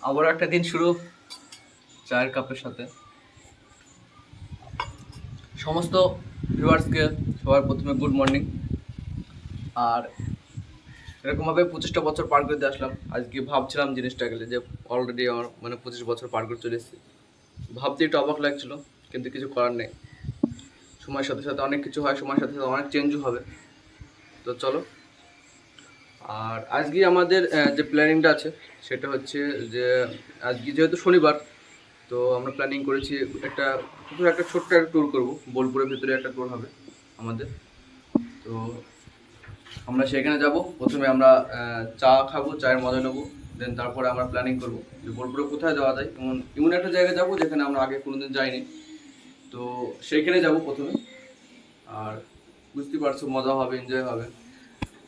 আবার একটা দিন শুরু চায়ের কাপের সাথে। সমস্ত ভিউয়ার্সকে সবার প্রথমে গুড মর্নিং। আর এরকমভাবে 25টা বছর পার করতে আসলাম। আজকে ভাবছিলাম জিনিসটা গেলে যে অলরেডি আমার 25 বছর পার করে চলে এসেছি। ভাবতে একটু অবাক লাগছিল, কিন্তু কিছু করার নেই। সময়ের সাথে সাথে অনেক কিছু হয়, সময়ের সাথে সাথে অনেক চেঞ্জও হবে। তো চলো। আর আজকে আমাদের যে প্ল্যানিংটা আছে সেটা হচ্ছে যে আজকে যেহেতু শনিবার, তো আমরা প্ল্যানিং করেছি একটা ছোট্ট একটা ট্যুর করবো। বোলপুরের ভিতরে একটা ট্যুর হবে আমাদের। তো আমরা সেখানে যাব। প্রথমে আমরা চা খাবো, চায়ের মজা নেবো। দেন তারপরে আমরা প্ল্যানিং করবো যে বোলপুরে কোথায় যাওয়া যায়। এমন একটা জায়গায় যাবো যেখানে আমরা আগে কোনোদিন যাইনি। তো সেইখানে যাব প্রথমে। আর বুঝতে পারছো, মজা হবে, এনজয় হবে।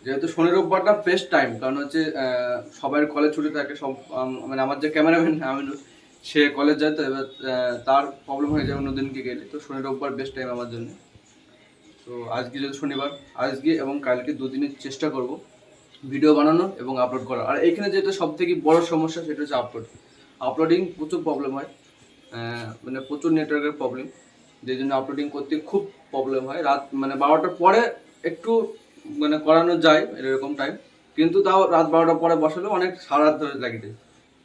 যেহেতু শনি রোববারটা বেস্ট টাইম, কারণ হচ্ছে সবার কলেজ ছুটি থাকে। সব মানে আমার যে ক্যামেরাম্যান আমিনুল, সে কলেজ যায়, তো এবার তার প্রবলেম হয়ে যায় অন্যদিনকে গেলে। তো শনি রোববার বেস্ট টাইম আমার জন্য। তো আজকে যেহেতু শনিবার, আজকে এবং কালকে দুদিনের চেষ্টা করব ভিডিও বানানো এবং আপলোড করা। আর এখানে যেটা সব থেকে বড় সমস্যা সেটা হচ্ছে আপলোডিং প্রচুর প্রবলেম হয়। মানে প্রচুর নেটওয়ার্কের প্রবলেম, যেই জন্য আপলোডিং করতে খুব প্রবলেম হয়। রাত মানে 12টার পরে একটু মানে করানো যায় এরকম টাইম, কিন্তু তাও রাত 12টার পরে বসালেও অনেক সারা রাত ধরে লাগে যায়।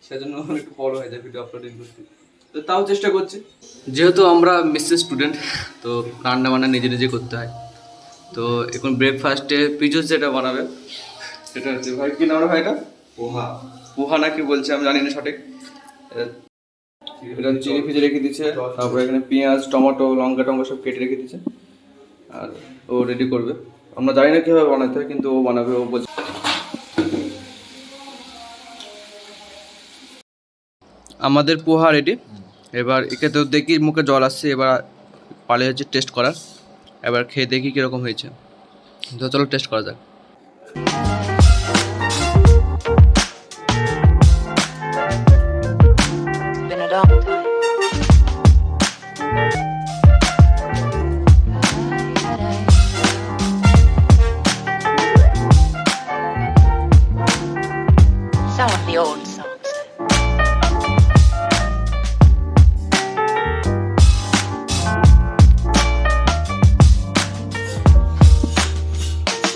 সেজন্য একটু প্রবলেম হয়ে যায় ভিডিও আপলোডিং করতে। তো তাও চেষ্টা করছি। যেহেতু আমরা মিসেস স্টুডেন্ট, তো রান্না বান্না নিজে নিজে করতে হয়। তো এখন ব্রেকফাস্টে পিজুস যেটা বানাবে সেটা হচ্ছে, ভাই কি নাম ভাই? এটা পোহা। পোহা নাকি বলছে, আমি জানি না সঠিক। এটা চিনি ফিজে রেখে দিচ্ছে, তারপরে এখানে পেঁয়াজ, টমেটো, লঙ্কা টঙ্কা সব কেটে রেখে দিচ্ছে। আর ও রেডি করবে। আমরা জানি না কীভাবে বানাতে হয়, কিন্তু ও বানাবে, ও বলছে। আমাদের পোহা রেডি। এবার একে তো দেখি মুখে জল আসছে, এবার পালে হচ্ছে টেস্ট করার। এবার খেয়ে দেখি কীরকম হয়েছে। তো চলো টেস্ট করা যাক। Some of the old songs.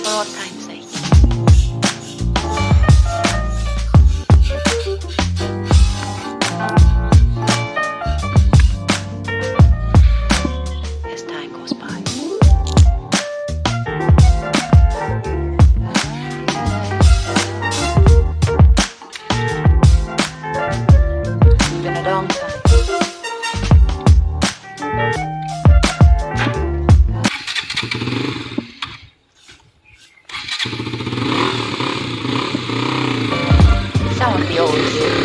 For old time's sake. As time goes by. It's been a long time. Some of the old songs.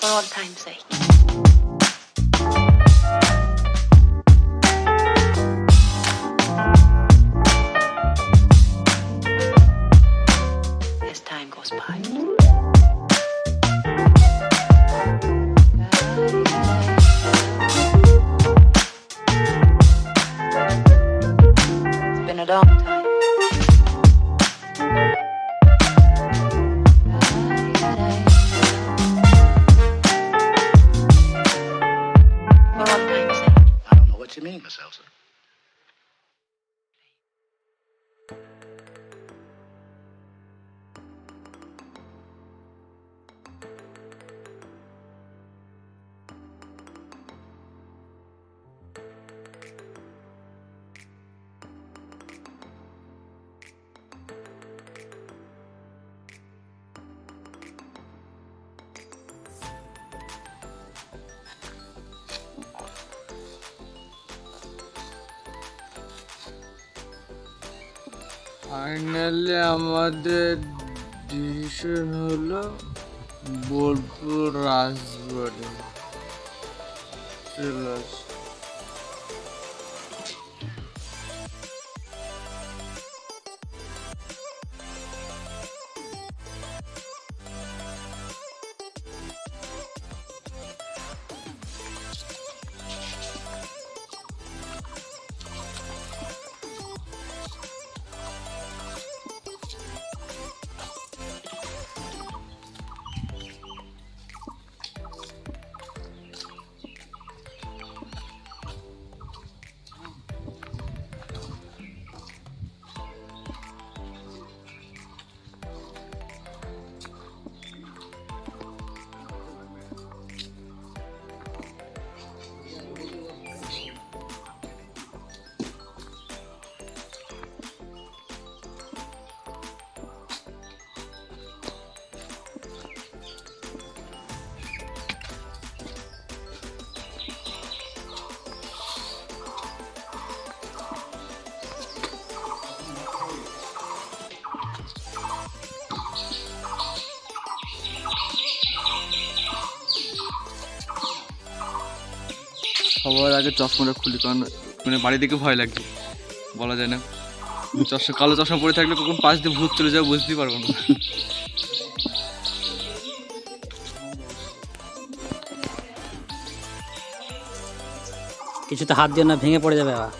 For old time's sake. As time goes by. It's been a long time. For old time's sake. I don't know what you mean, Miss Elsa. Finally আমাদের decision হলো বোলপুর রাজবাড়ি চলে আসি। সবার আগে চশমাটা খুলি, কারণ মানে বাড়ি থেকে ভয় লাগছে, বলা যায় না। কালো চশমা পরে থাকলে কখন পাশ দিয়ে ভূত চলে যাবে বুঝতেই পারবো না। কিছুতে হাত দিও না, ভেঙে পড়ে যাবে আবার।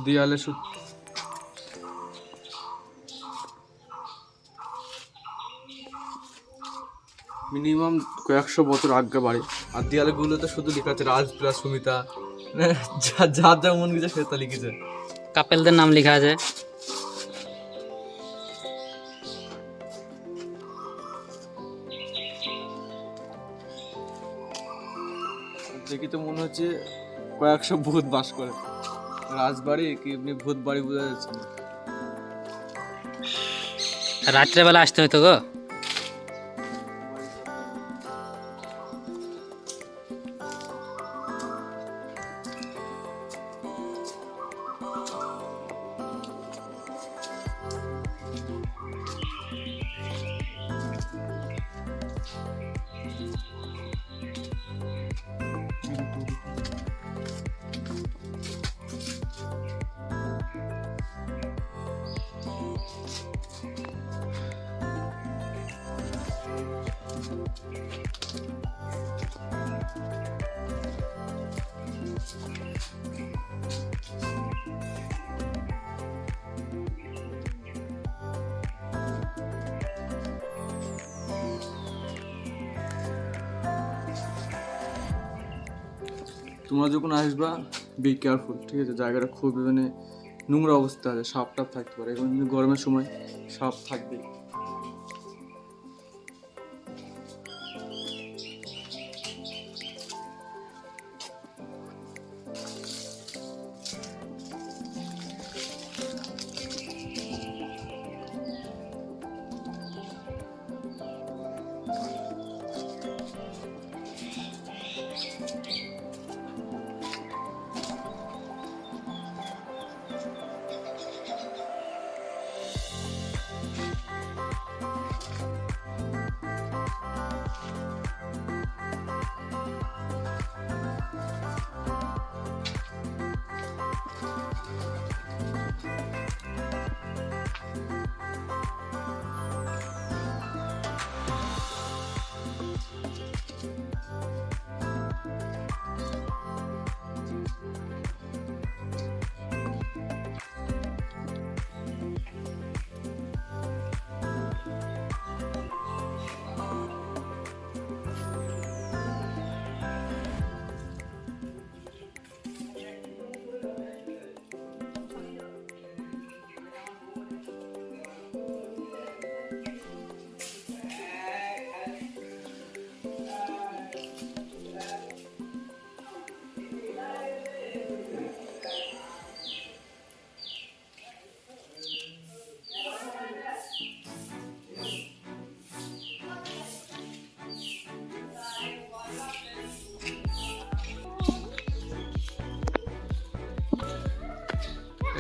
দেয়ালে মিনিমাম কয়েকশো বছর আগে বাড়ি, আর দেয়ালগুলোতে শুধু লেখা আছে রাজ প্লাস সুমিতা, যার যা মন গেছে সেটা লিখেছে। কাপেলদের নাম লেখা আছে। দেখি তো মনে হচ্ছে কয়েকশো ভূত বাস করে। রাজবাড়ি কি এমনি ভূত বাড়ি বোঝা যাচ্ছে না। রাত্রেবেলা আসতে হতো গো। তোমরা যখন আসবা বি কেয়ারফুল, ঠিক আছে? জায়গাটা খুব মানে নোংরা অবস্থা আছে, সাপ টাপ থাকতে পারে, এখন কিন্তু গরমের সময় সাপ থাকবে।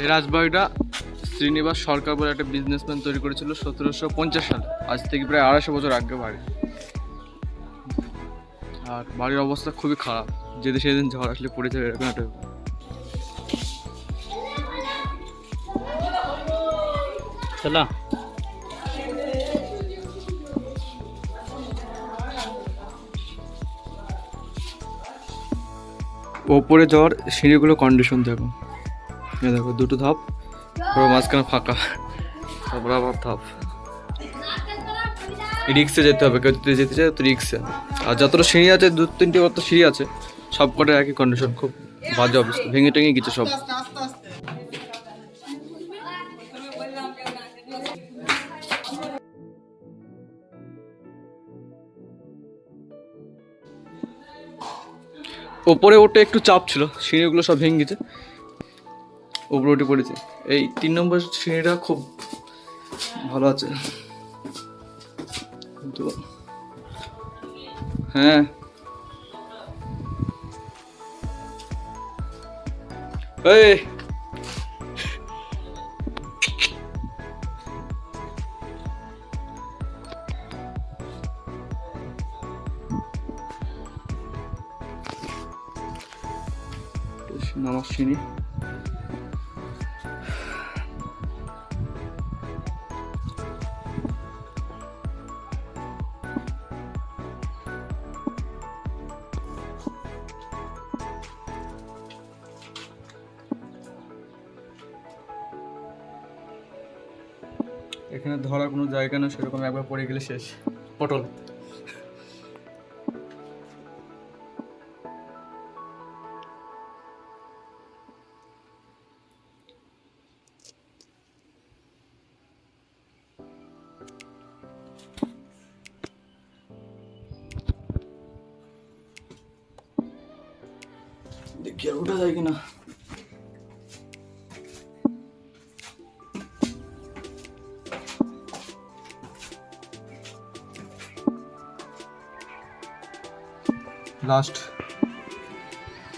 এই রাজবাড়িটা শ্রীনিবাস সরকার বলে একটা বিজনেসম্যান তৈরি করেছিল 1750 সালে, আজ থেকে প্রায় 250 বছর আগে বাড়ি। আর বাড়ির অবস্থা খুবই খারাপ, যেদিন সেদিন ঝড় আসলে পড়ে যাবে এরকম একটা। চলো। ওপরে যাওয়ার সিঁড়িগুলো কন্ডিশন দেখো, এ দেখো দুটো ধাপ, পুরো মাঝখানে ফাঁকা, তারপর আবার ধাপ। রিক্সে যেতে হবে, কেউ যদি যেতে চায় তো রিক্সে। আর যতটা সিঁড়ি আছে, 2-3টি মতো সিঁড়ি আছে, সব কটা একই কন্ডিশন, খুব বাজে অবস্থা, ভেঙে টেঙে গেছে সব। ওপরে ওঠে একটু চাপ ছিল, সিঁড়িগুলো সব ভেঙে গেছে, ওপরে উঠে পড়েছে। এই 3 নম্বর সিঁড়িটা খুব ভালো আছে কিন্তু হ্যাঁ এই নামাজ চিনি এখানে ধরার কোনো জায়গা না, সেরকম একবার পড়ে গেলে শেষ। পটল দেখি আর উঠা যায় কিনা। লাস্ট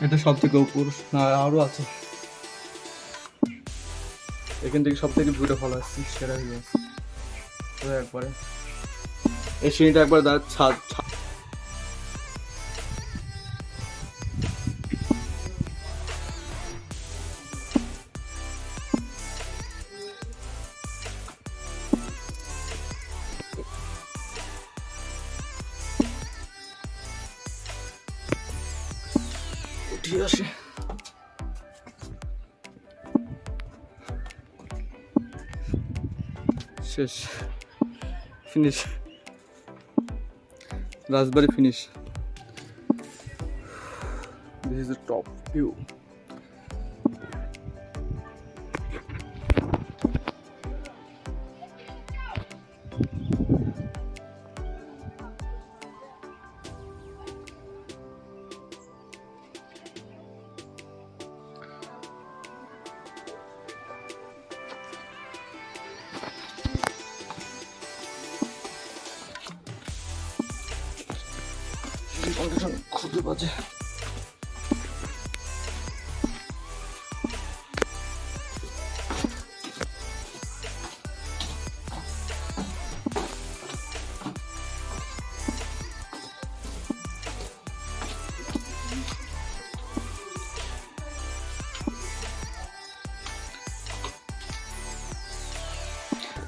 এটা সব থেকে উপর না, আরো আছে। এখান থেকে সব থেকে ভিউটা ভালো আসছে, সেরা ভিউ আসছে একবারে। এই সিঁড়িটা একবার ছাদ উঠিয়ে আসে। শেষ, finish, Rajbari finish. This is the top view. Condition খুবই বাজে।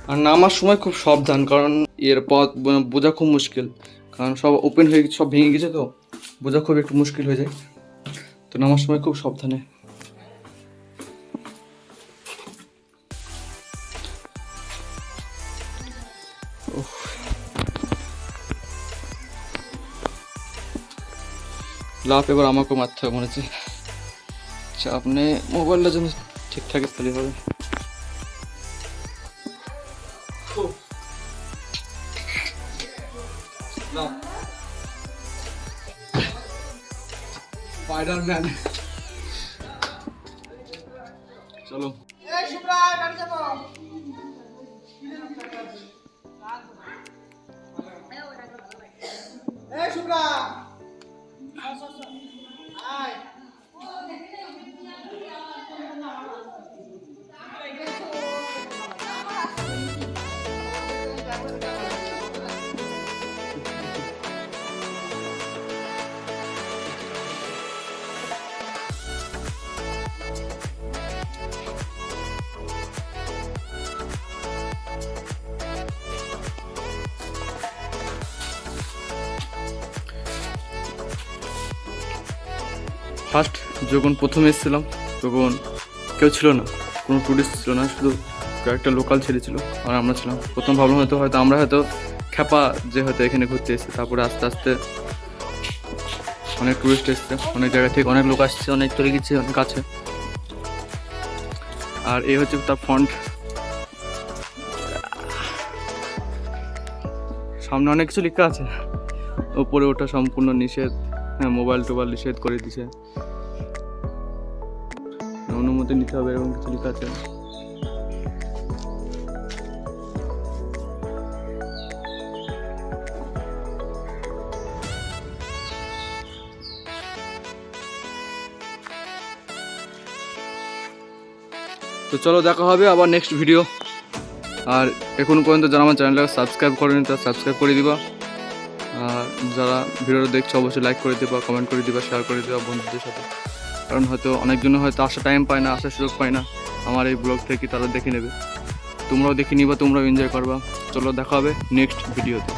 আর নামার সময় খুব সাবধান, কারণ এর পথ বোঝা খুব মুশকিল, কারণ সব ওপেন হয়ে সব ভেঙে গেছে, তো বোঝা খুব একটু মুশকিল হয়ে যায়। তো নামার সময় খুব সাবধানে। লাভ এবার আমাকেও মারতে হবে মনে হচ্ছে। চাপ নেই, মোবাইলটা যেন ঠিকঠাক স্থলে হবে। স্পাইডারম্যান, চলো। ফার্স্ট যখন প্রথমে এসেছিলাম তখন কেউ ছিল না, কোনো টুরিস্ট ছিল না, শুধু কয়েকটা লোকাল ছেলে ছিল আর আমরা ছিলাম। প্রথম ভাবলাম হয়তো আমরা হয়তো খ্যাপা যে হয়তো এখানে ঘুরতে এসেছে। তারপরে আস্তে আস্তে অনেক টুরিস্ট এসছে, অনেক জায়গা থেকে অনেক লোক আসছে, অনেক চলে গেছে, অনেক আছে। আর এই হচ্ছে তার ফন্ট। সামনে অনেক কিছু লেখা আছে, উপরে ওঠা সম্পূর্ণ নিষেধ। হ্যাঁ, মোবাইল টোবাইল নিষেধ করে দিছে, অনুমতি নিতে হবে, এরকম কিছু লেখা আছে। তো চলো দেখা হবে আবার নেক্সট ভিডিও। আর এখন পর্যন্ত যারা আমার চ্যানেলটাকে সাবস্ক্রাইব করেনি তারা সাবস্ক্রাইব করে দিবা। আর যারা ভিডিওটা দেখছো অবশ্যই লাইক করে দিবা, কমেন্ট করে দিবা, শেয়ার করে দিবা বন্ধুদের সাথে। কারণ হয়তো অনেকজন হয়তো আসার টাইম পায় না, আসার সুযোগ পায় না আমার এই ব্লগ থেকে, তারা দেখে নেবে। তোমরাও দেখে নিবা, তোমরাও এনজয় করবা। চলো দেখা হবে নেক্সট ভিডিওতে।